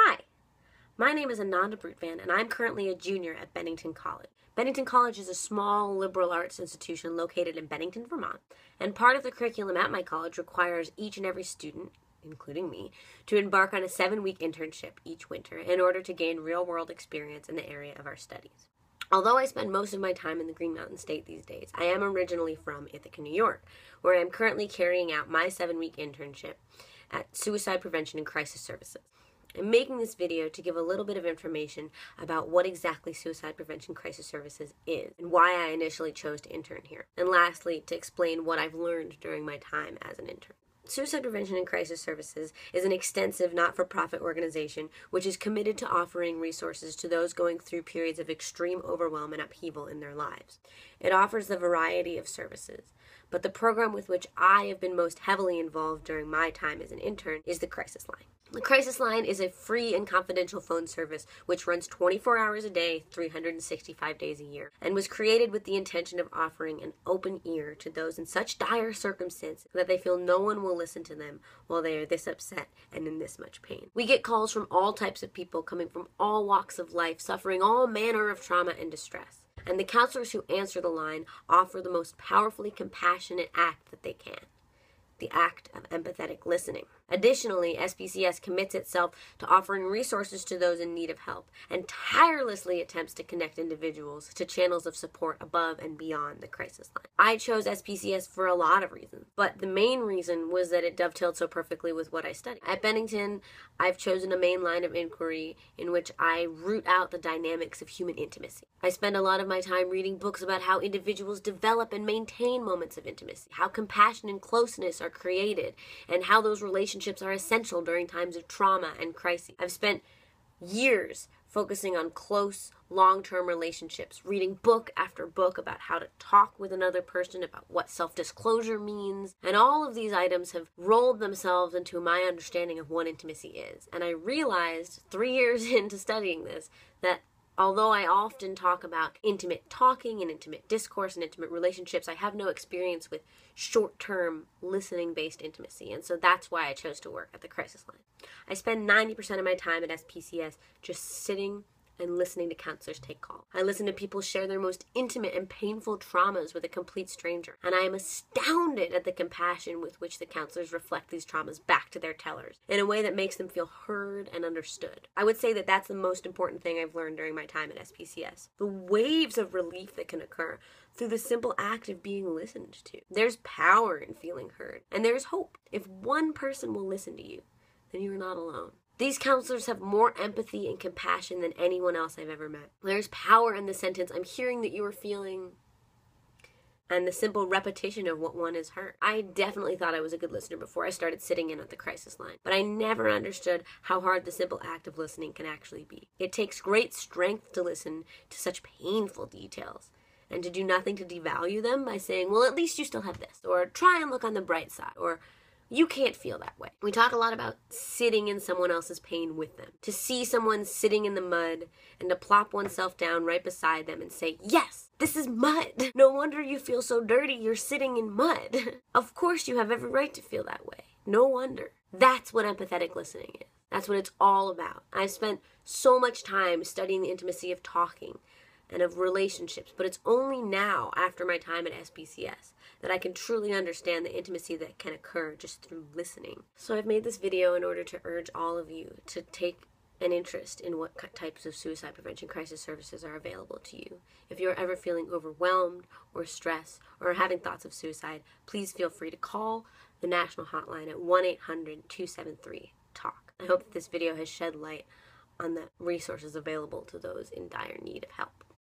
Hi, my name is Ananda Brutvan, and I'm currently a junior at Bennington College. Bennington College is a small liberal arts institution located in Bennington, Vermont, and part of the curriculum at my college requires each and every student, including me, to embark on a 7-week internship each winter in order to gain real-world experience in the area of our studies. Although I spend most of my time in the Green Mountain State these days, I am originally from Ithaca, New York, where I am currently carrying out my 7-week internship at Suicide Prevention and Crisis Services. I'm making this video to give a little bit of information about what exactly Suicide Prevention Crisis Services is and why I initially chose to intern here. And lastly, to explain what I've learned during my time as an intern. Suicide Prevention and Crisis Services is an extensive not-for-profit organization which is committed to offering resources to those going through periods of extreme overwhelm and upheaval in their lives. It offers a variety of services, but the program with which I have been most heavily involved during my time as an intern is the Crisis Line. The Crisis Line is a free and confidential phone service which runs 24 hours a day, 365 days a year, and was created with the intention of offering an open ear to those in such dire circumstances that they feel no one will listen to them while they are this upset and in this much pain. We get calls from all types of people coming from all walks of life, suffering all manner of trauma and distress. And the counselors who answer the line offer the most powerfully compassionate act that they can. The act of empathetic listening. Additionally, SPCS commits itself to offering resources to those in need of help and tirelessly attempts to connect individuals to channels of support above and beyond the crisis line. I chose SPCS for a lot of reasons, but the main reason was that it dovetailed so perfectly with what I studied. At Bennington, I've chosen a main line of inquiry in which I root out the dynamics of human intimacy. I spend a lot of my time reading books about how individuals develop and maintain moments of intimacy, how compassion and closeness are created, and how those relationships are essential during times of trauma and crisis. I've spent years focusing on close, long-term relationships, reading book after book about how to talk with another person, about what self-disclosure means, and all of these items have rolled themselves into my understanding of what intimacy is. And I realized 3 years into studying this that although I often talk about intimate talking and intimate discourse and intimate relationships, I have no experience with short-term listening-based intimacy, and so that's why I chose to work at the Crisis Line. I spend 90% of my time at SPCS just sitting and listening to counselors take calls. I listen to people share their most intimate and painful traumas with a complete stranger, and I am astounded at the compassion with which the counselors reflect these traumas back to their tellers in a way that makes them feel heard and understood. I would say that that's the most important thing I've learned during my time at SPCS. The waves of relief that can occur through the simple act of being listened to. There's power in feeling heard, and there's hope. If one person will listen to you, then you are not alone. These counselors have more empathy and compassion than anyone else I've ever met. There's power in the sentence, "I'm hearing that you are feeling," and the simple repetition of what one has heard. I definitely thought I was a good listener before I started sitting in at the Crisis Line, but I never understood how hard the simple act of listening can actually be. It takes great strength to listen to such painful details, and to do nothing to devalue them by saying, well, at least you still have this, or try and look on the bright side, or you can't feel that way. We talk a lot about sitting in someone else's pain with them. To see someone sitting in the mud and to plop oneself down right beside them and say, yes, this is mud. No wonder you feel so dirty. You're sitting in mud. Of course you have every right to feel that way. No wonder. That's what empathetic listening is. That's what it's all about. I've spent so much time studying the intimacy of talking and of relationships, but it's only now, after my time at SPCS, that I can truly understand the intimacy that can occur just through listening. So I've made this video in order to urge all of you to take an interest in what types of suicide prevention crisis services are available to you. If you're ever feeling overwhelmed or stressed or having thoughts of suicide, please feel free to call the national hotline at 1-800-273-TALK. I hope that this video has shed light on the resources available to those in dire need of help.